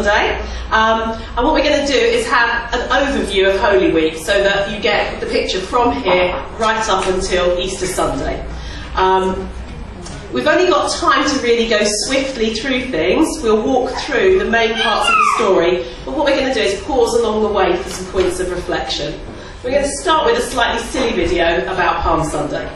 Sunday. And what we're going to do is have an overview of Holy Week so that you get the picture from here right up until Easter Sunday. We've only got time to really go swiftly through things. We'll walk through the main parts of the story, but what we're going to do is pause along the way for some points of reflection. We're going to start with a slightly silly video about Palm Sunday.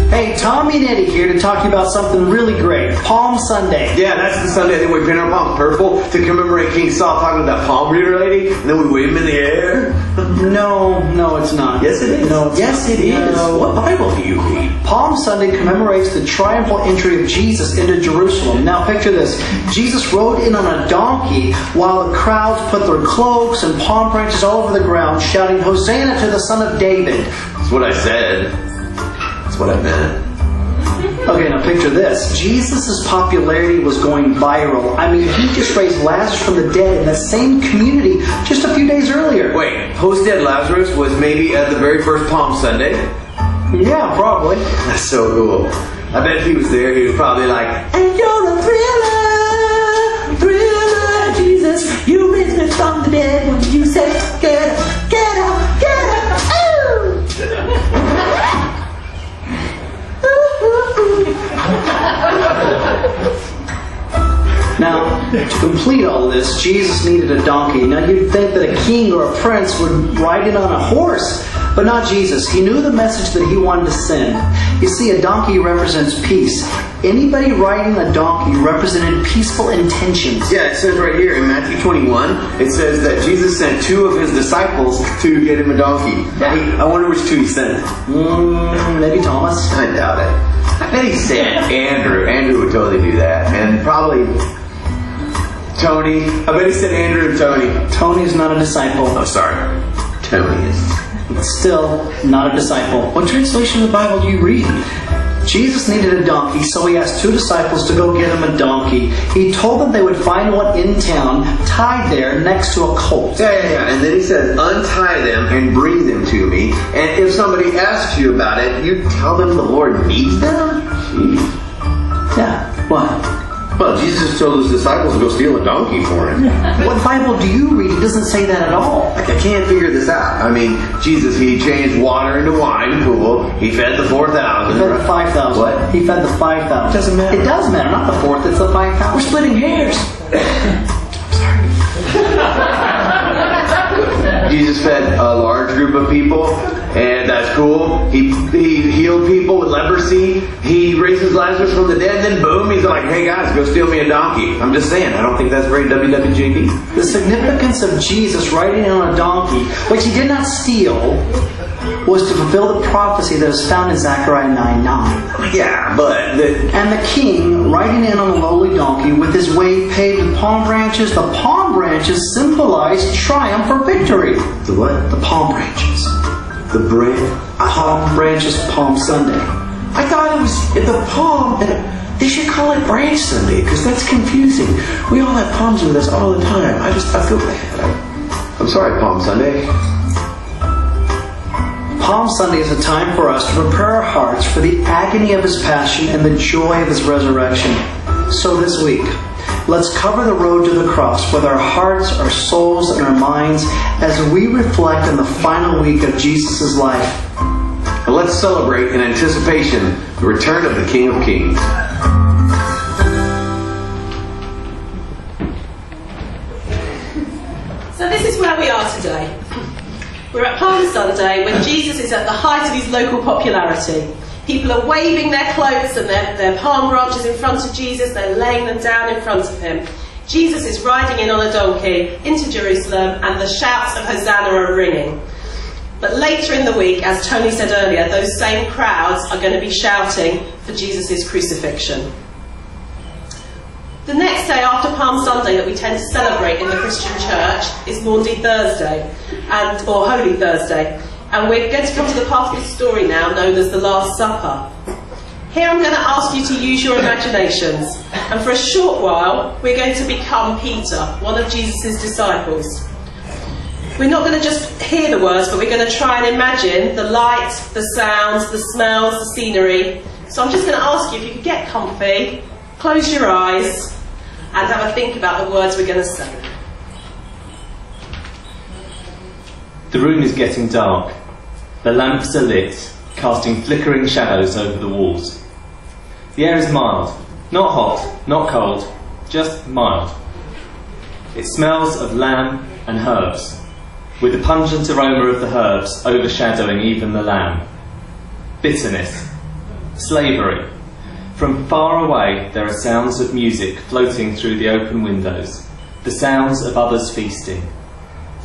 Hey, Tommy and Eddie here to talk to you about something really great. Palm Sunday. Yeah, that's the Sunday that we paint our palms purple to commemorate King Saul talking to that palm reader lady, and then we wave him in the air. No, it's not. Yes, it is. No, yes, it is. No. What Bible do you read? Palm Sunday commemorates the triumphal entry of Jesus into Jerusalem. Now picture this. Jesus rode in on a donkey while the crowds put their cloaks and palm branches all over the ground, shouting, "Hosanna to the Son of David." That's what I said. That's what I meant. Okay, now picture this. Jesus' popularity was going viral. I mean, he just raised Lazarus from the dead in the same community just a few days earlier. Wait, post-dead Lazarus was maybe at the very first Palm Sunday? Yeah, probably. That's so cool. I bet if he was there, he was probably like, "And you're a thriller, Jesus. You raised me from the dead when you said, get up, get up, get up, ooh." Now, to complete all this, Jesus needed a donkey. Now, you'd think that a king or a prince would ride in on a horse, but not Jesus. He knew the message that he wanted to send. You see, a donkey represents peace. Anybody riding a donkey represented peaceful intentions. Yeah, it says right here in Matthew 21, it says that Jesus sent 2 of his disciples to get him a donkey. I wonder which 2 he sent. Maybe Thomas. I doubt it. I bet he sent Andrew. Andrew would totally do that. And probably Tony. I bet he sent Andrew and Tony. Tony's not a disciple. Oh, sorry. Tony is. Still not a disciple. What translation of the Bible do you read? Jesus needed a donkey, so he asked 2 disciples to go get him a donkey. He told them they would find one in town, tied there next to a colt. Yeah. And then he said, "Untie them and bring them to me. And if somebody asks you about it, you tell them the Lord needs them." Jeez. Yeah, what? Well, Jesus told his disciples to go steal a donkey for him. What Bible do you read? It doesn't say that at all. I can't figure this out. I mean, Jesus, he changed water into wine. Cool. He fed the 4,000. He fed the 5,000. What? He fed the 5,000. It doesn't matter. It does matter. Not the 4th. It's the 5,000. We're splitting hairs. Jesus fed a large group of people, and that's cool. He healed people with leprosy. He raises Lazarus from the dead, and then boom, he's like, "Hey guys, go steal me a donkey." I'm just saying, I don't think that's very WWJD. The significance of Jesus riding in on a donkey, which he did not steal, was to fulfill the prophecy that is found in Zechariah 9:9. Yeah, but And the king riding in on a lowly donkey with his way paved with palm branches. The palm branches symbolize triumph or victory. The what? The palm branches. The bread. Palm branches, Palm Sunday. I thought it was the palm. They should call it Branch Sunday because that's confusing. We all have palms with us all the time. I feel bad. I'm sorry, Palm Sunday. Palm Sunday is a time for us to prepare our hearts for the agony of his passion and the joy of his resurrection. So this week, let's cover the road to the cross with our hearts, our souls, and our minds as we reflect on the final week of Jesus' life. And let's celebrate in anticipation the return of the King of Kings. So this is where we are today. We're at Palm Sunday when Jesus is at the height of his local popularity. People are waving their cloaks and their palm branches in front of Jesus. They're laying them down in front of him. Jesus is riding in on a donkey into Jerusalem, and the shouts of Hosanna are ringing. But later in the week, as Tony said earlier, those same crowds are going to be shouting for Jesus' crucifixion. The next day after Palm Sunday that we tend to celebrate in the Christian church is Maundy Thursday, or Holy Thursday. And we're going to come to the part of the story now known as the Last Supper. Here I'm going to ask you to use your imaginations. And for a short while, we're going to become Peter, one of Jesus' disciples. We're not going to just hear the words, but we're going to try and imagine the light, the sounds, the smells, the scenery. So I'm just going to ask you if you could get comfy, close your eyes, and have a think about the words we're going to say. The room is getting dark. The lamps are lit, casting flickering shadows over the walls. The air is mild, not hot, not cold, just mild. It smells of lamb and herbs, with the pungent aroma of the herbs overshadowing even the lamb. Bitterness, slavery. From far away there are sounds of music floating through the open windows, the sounds of others feasting.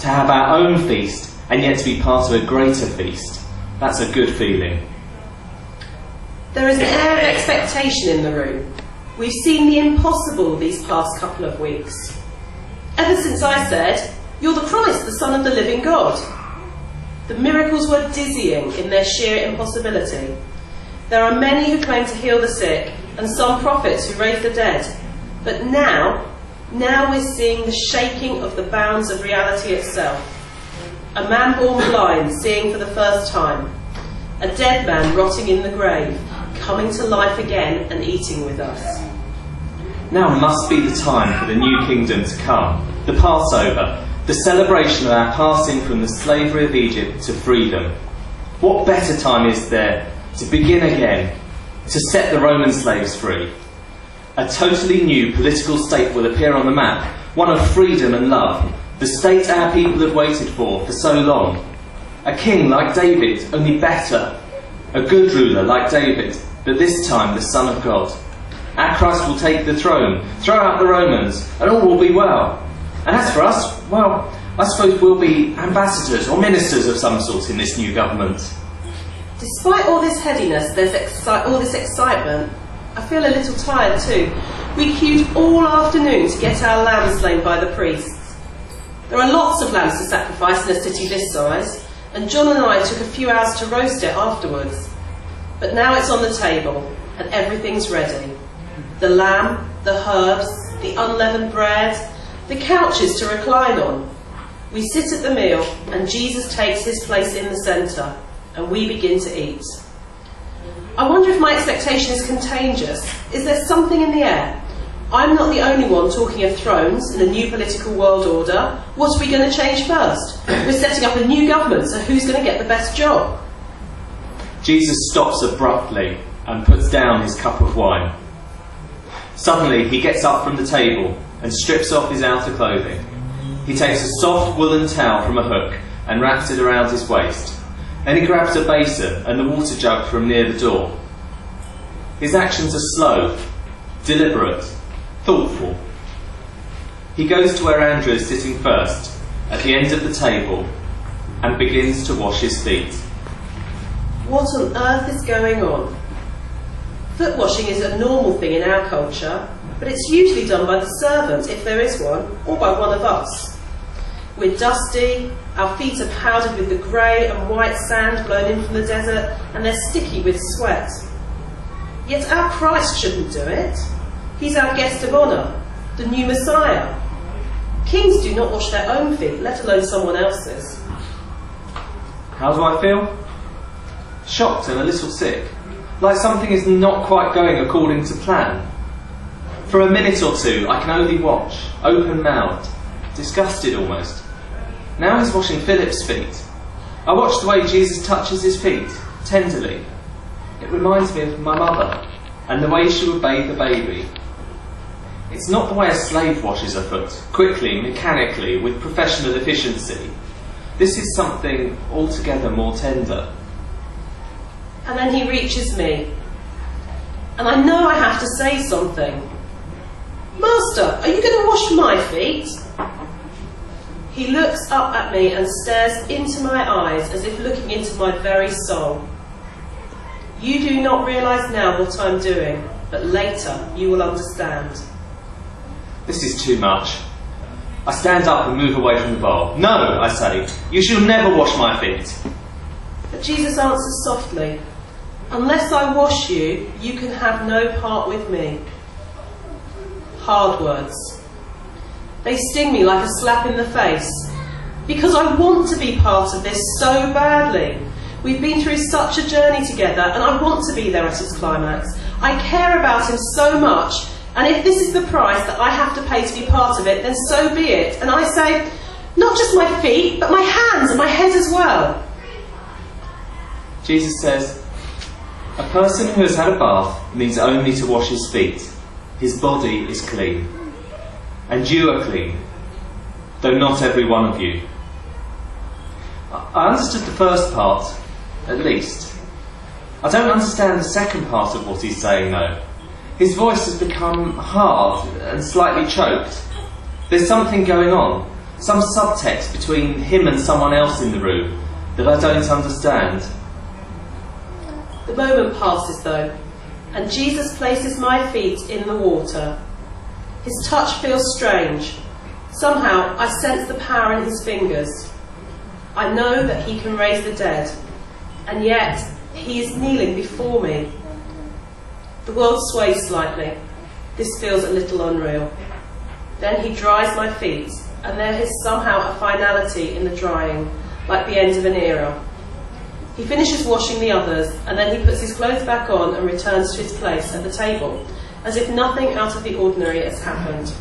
To have our own feast and yet to be part of a greater feast, that's a good feeling. There is an air of expectation in the room. We've seen the impossible these past couple of weeks. Ever since I said, "You're the Christ, the Son of the living God." The miracles were dizzying in their sheer impossibility. There are many who claim to heal the sick, and some prophets who raise the dead. But now we're seeing the shaking of the bounds of reality itself. A man born blind, seeing for the first time. A dead man rotting in the grave, coming to life again and eating with us. Now must be the time for the new kingdom to come, the Passover, the celebration of our passing from the slavery of Egypt to freedom. What better time is there to begin again, to set the Roman slaves free? A totally new political state will appear on the map, one of freedom and love, the state our people have waited for so long. A king like David, only better. A good ruler like David, but this time the Son of God. Our Christ will take the throne, throw out the Romans, and all will be well. And as for us, well, I suppose we'll be ambassadors or ministers of some sort in this new government. Despite all this headiness, all this excitement, I feel a little tired too. We queued all afternoon to get our lamb slain by the priests. There are lots of lambs to sacrifice in a city this size, and John and I took a few hours to roast it afterwards. But now it's on the table, and everything's ready. The lamb, the herbs, the unleavened bread, the couches to recline on. We sit at the meal, and Jesus takes his place in the centre, and we begin to eat. I wonder if my expectation is contagious. Is there something in the air? I'm not the only one talking of thrones and a new political world order. What are we going to change first? We're setting up a new government, so who's going to get the best job? Jesus stops abruptly and puts down his cup of wine. Suddenly he gets up from the table and strips off his outer clothing. He takes a soft woolen towel from a hook and wraps it around his waist. Then he grabs a basin and the water jug from near the door. His actions are slow, deliberate, thoughtful. He goes to where Andrew is sitting first, at the end of the table, and begins to wash his feet. What on earth is going on? Foot washing is a normal thing in our culture, but it's usually done by the servant, if there is one, or by one of us. We're dusty, our feet are powdered with the grey and white sand blown in from the desert, and they're sticky with sweat. Yet our Christ shouldn't do it. He's our guest of honour, the new Messiah. Kings do not wash their own feet, let alone someone else's. How do I feel? Shocked and a little sick, like something is not quite going according to plan. For a minute or two I can only watch, open-mouthed, disgusted almost. Now he's washing Philip's feet. I watch the way Jesus touches his feet, tenderly. It reminds me of my mother, and the way she would bathe the baby. It's not the way a slave washes a foot, quickly, mechanically, with professional efficiency. This is something altogether more tender. And then he reaches me. And I know I have to say something. Master, are you going to wash my feet? He looks up at me and stares into my eyes as if looking into my very soul. You do not realise now what I'm doing, but later you will understand. This is too much. I stand up and move away from the bowl. No, I say, you shall never wash my feet. But Jesus answers softly, unless I wash you, you can have no part with me. Hard words. They sting me like a slap in the face. because I want to be part of this so badly. We've been through such a journey together, and I want to be there at its climax. I care about him so much, and if this is the price that I have to pay to be part of it, then so be it. And I say, not just my feet, but my hands and my head as well. Jesus says, a person who has had a bath needs only to wash his feet. His body is clean. And you are clean, though not every one of you. I understood the first part, at least. I don't understand the second part of what he's saying, though. His voice has become hard and slightly choked. There's something going on, some subtext between him and someone else in the room that I don't understand. The moment passes, though, and Jesus places my feet in the water. His touch feels strange. Somehow I sense the power in his fingers. I know that he can raise the dead, and yet he is kneeling before me. The world sways slightly. This feels a little unreal. Then he dries my feet, and there is somehow a finality in the drying, like the end of an era. He finishes washing the others, and then he puts his clothes back on and returns to his place at the table, as if nothing out of the ordinary has happened.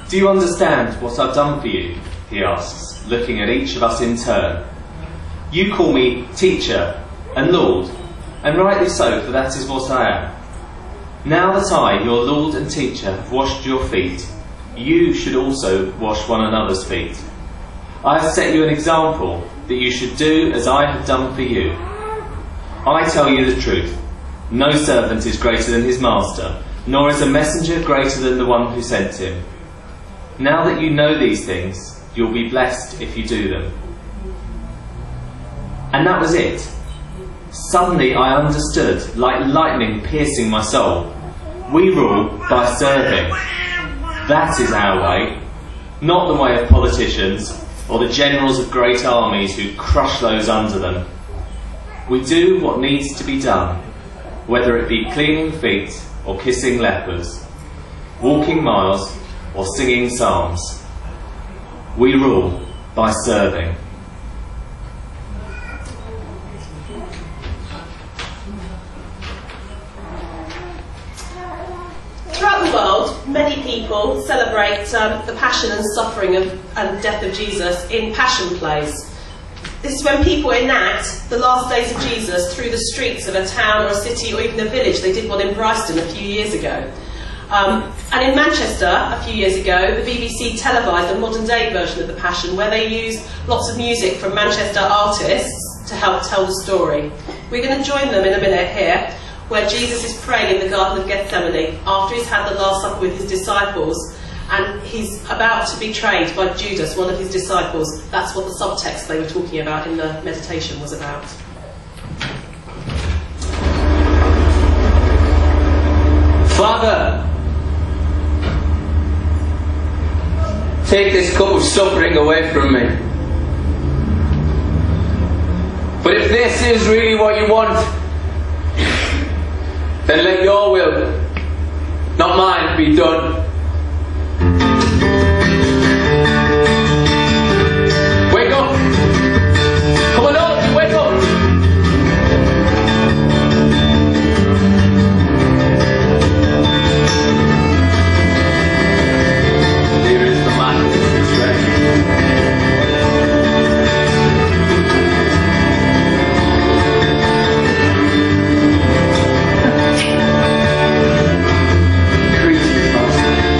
Do you understand what I've done for you? He asks, looking at each of us in turn. You call me teacher and Lord, and rightly so, for that is what I am. Now that I, your Lord and teacher, have washed your feet, you should also wash one another's feet. I have set you an example that you should do as I have done for you. I tell you the truth. No servant is greater than his master, nor is a messenger greater than the one who sent him. Now that you know these things, you'll be blessed if you do them. And that was it. Suddenly I understood, like lightning piercing my soul. We rule by serving. That is our way, not the way of politicians or the generals of great armies who crush those under them. We do what needs to be done, whether it be cleaning feet or kissing lepers, walking miles or singing psalms. We rule by serving. Throughout the world, many people celebrate the passion and suffering and death of Jesus in passion plays. This is when people enact the last days of Jesus through the streets of a town or a city or even a village. They did one in Brighton a few years ago. And in Manchester, a few years ago, the BBC televised a modern-day version of the Passion where they used lots of music from Manchester artists to help tell the story. We're going to join them in a minute here, where Jesus is praying in the Garden of Gethsemane after he's had the Last Supper with his disciples, and he's about to be betrayed by Judas, one of his disciples. That's what the subtext they were talking about in the meditation was about. Father, take this cup of suffering away from me. But if this is really what you want, then let your will, not mine, be done. Wake up! Come on, Lord, wake up! Here is the man who is betrayed. Greetings, Master.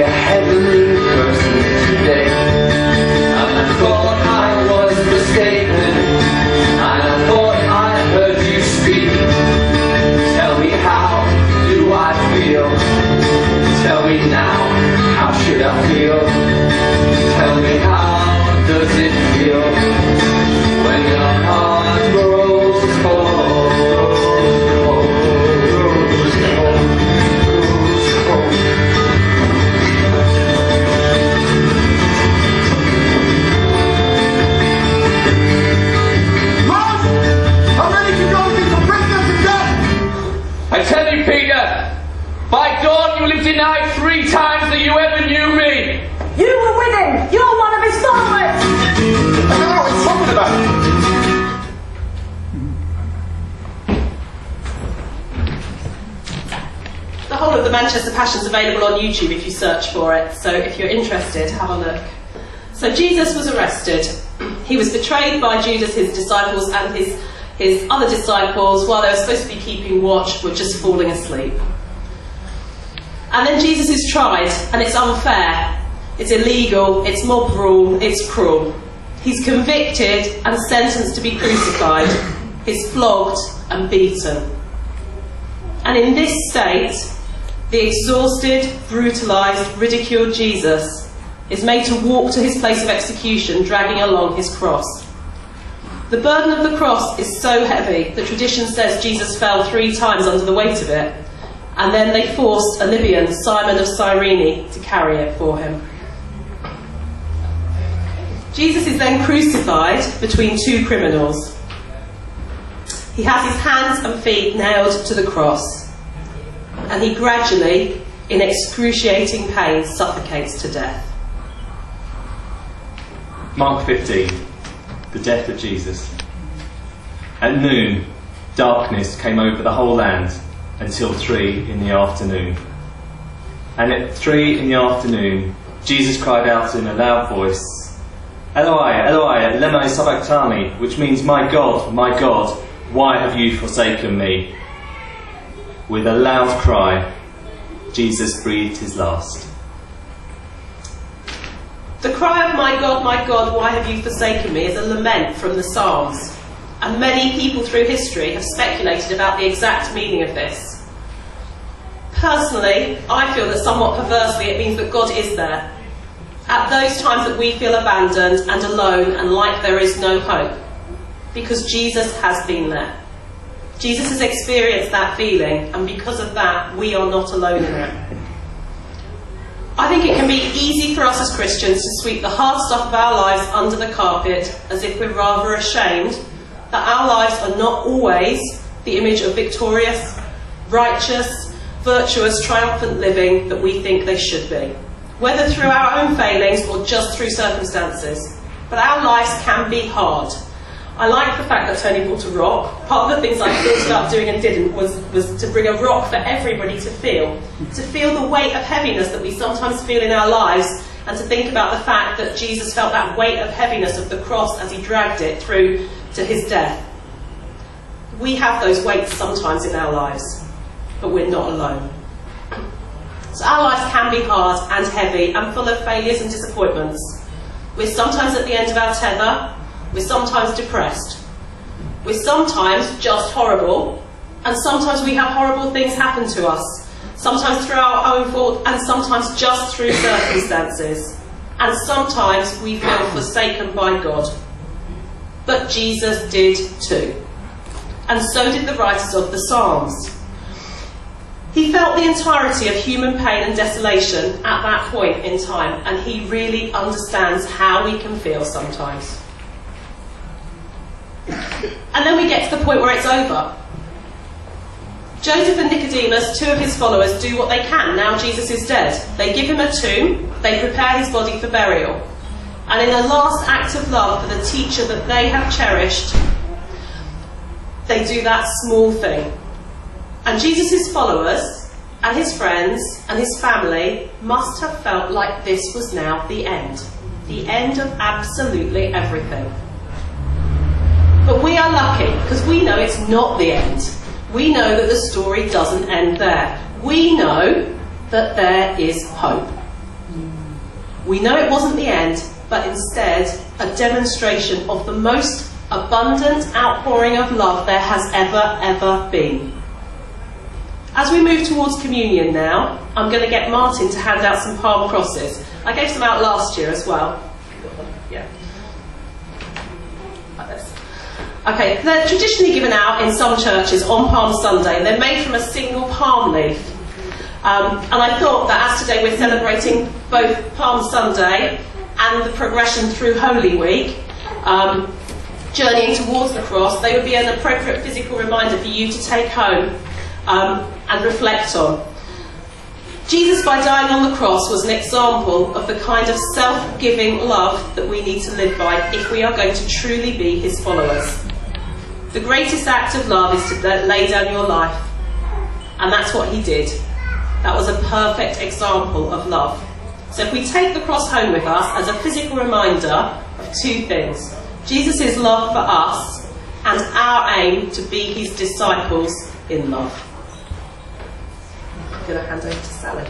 a heavenly person today. And I thought I was mistaken, and I thought I heard you speak. Tell me, how do I feel? Tell me now, how should I feel? Tell me, how does it feel when your heart grows cold, grows cold, grows cold? I'm ready to go see some prisoners to death! I tell you, Peter, by dawn you will have denied 3 times that you ever knew me. You were with him! You're one of his followers! I don't know what he's talking about. The whole of the Manchester Passion's available on YouTube if you search for it, so if you're interested, have a look. So Jesus was arrested. He was betrayed by Judas, his disciples, and his other disciples, while they were supposed to be keeping watch, were just falling asleep. And then Jesus is tried, and it's unfair, it's illegal, it's mob rule, it's cruel. He's convicted and sentenced to be crucified. He's flogged and beaten. And in this state, the exhausted, brutalised, ridiculed Jesus is made to walk to his place of execution, dragging along his cross. The burden of the cross is so heavy that tradition says Jesus fell 3 times under the weight of it, and then they forced a Libyan, Simon of Cyrene, to carry it for him. Jesus is then crucified between 2 criminals. He has his hands and feet nailed to the cross, and he gradually, in excruciating pain, suffocates to death. Mark 15, the death of Jesus. At noon, darkness came over the whole land until 3 in the afternoon. And at 3 in the afternoon, Jesus cried out in a loud voice, Eloi, Eloi, lema sabachthani, which means, my God, why have you forsaken me? With a loud cry, Jesus breathed his last. The cry of my God, why have you forsaken me is a lament from the Psalms. And many people through history have speculated about the exact meaning of this. Personally, I feel that somewhat perversely it means that God is there. At those times that we feel abandoned and alone and like there is no hope. Because Jesus has been there. Jesus has experienced that feeling, and because of that, we are not alone in it. I think it can be easy for us as Christians to sweep the hard stuff of our lives under the carpet as if we're rather ashamed that our lives are not always the image of victorious, righteous, virtuous, triumphant living that we think they should be. Whether through our own failings or just through circumstances. But our lives can be hard. I like the fact that Tony brought a rock. Part of the things I thought about doing and didn't was to bring a rock for everybody to feel the weight of heaviness that we sometimes feel in our lives, and to think about the fact that Jesus felt that weight of heaviness of the cross as he dragged it through to his death. We have those weights sometimes in our lives, but we're not alone. So our lives can be hard and heavy and full of failures and disappointments. We're sometimes at the end of our tether. We're sometimes depressed. We're sometimes just horrible. And sometimes we have horrible things happen to us. Sometimes through our own fault, and sometimes just through circumstances. And sometimes we feel forsaken by God. But Jesus did too. And so did the writers of the Psalms. He felt the entirety of human pain and desolation at that point in time, and he really understands how we can feel sometimes. And then we get to the point where it's over. Joseph and Nicodemus, 2 of his followers, do what they can now Jesus is dead. They give him a tomb, they prepare his body for burial. And in a last act of love for the teacher that they have cherished, they do that small thing. And Jesus' followers and his friends and his family must have felt like this was now the end of absolutely everything. But we are lucky, because we know it's not the end. We know that the story doesn't end there. We know that there is hope. We know it wasn't the end, but instead a demonstration of the most abundant outpouring of love there has ever been. As we move towards communion now, I'm going to get Martin to hand out some palm crosses. I gave some out last year as well. Yeah. Like this. Okay, they're traditionally given out in some churches on Palm Sunday. They're made from a single palm leaf. And I thought that as today we're celebrating both Palm Sunday and the progression through Holy Week, journeying towards the cross, they would be an appropriate physical reminder for you to take home and reflect on. Jesus, by dying on the cross, was an example of the kind of self-giving love that we need to live by if we are going to truly be his followers. The greatest act of love is to lay down your life. And that's what he did. That was a perfect example of love. So if we take the cross home with us as a physical reminder of two things: Jesus' love for us and our aim to be his disciples in love. I'm going to hand over to Sally.